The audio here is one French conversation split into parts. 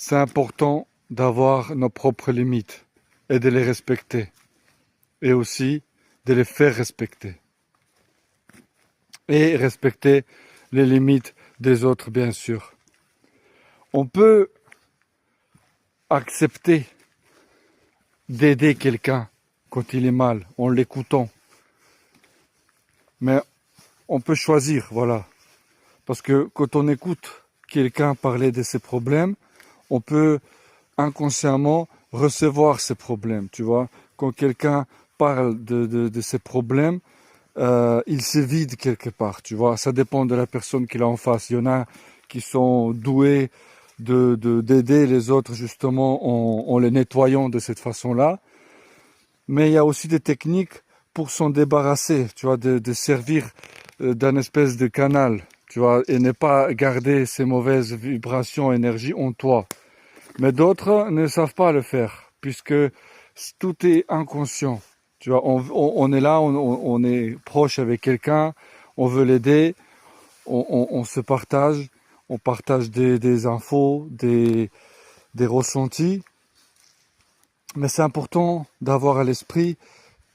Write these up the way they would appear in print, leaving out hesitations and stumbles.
c'est important d'avoir nos propres limites et de les respecter. Et aussi de les faire respecter. Et respecter les limites des autres, bien sûr. On peut accepter d'aider quelqu'un quand il est mal, en l'écoutant. Mais on peut choisir, voilà. Parce que quand on écoute quelqu'un parler de ses problèmes, on peut inconsciemment recevoir ses problèmes, tu vois. Quand quelqu'un parle de ses problèmes, il se vide quelque part, tu vois. Ça dépend de la personne qu'il a en face. Il y en a qui sont doués d'aider les autres justement en les nettoyant de cette façon-là. Mais il y a aussi des techniques pour s'en débarrasser, tu vois, de servir d'un espèce de canal, tu vois, et ne pas garder ces mauvaises vibrations, énergie en toi. Mais d'autres ne savent pas le faire, puisque tout est inconscient. Tu vois, on est là, on est proche avec quelqu'un, on veut l'aider, on se partage, on partage des infos, des ressentis. Mais c'est important d'avoir à l'esprit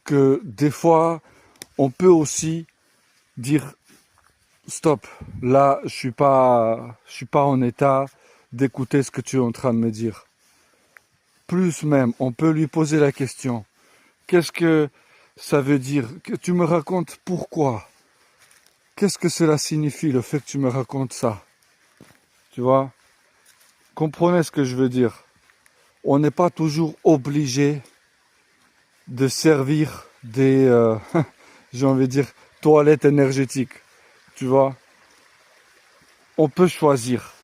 que des fois, on peut aussi dire stop. Là, je suis pas en état d'écouter ce que tu es en train de me dire. Plus même, on peut lui poser la question. Qu'est-ce que ça veut dire? Que tu me racontes pourquoi? Qu'est-ce que cela signifie, le fait que tu me racontes ça? Tu vois? Comprenez ce que je veux dire. On n'est pas toujours obligé de servir des, j'ai envie de dire, toilettes énergétiques. Tu vois? On peut choisir.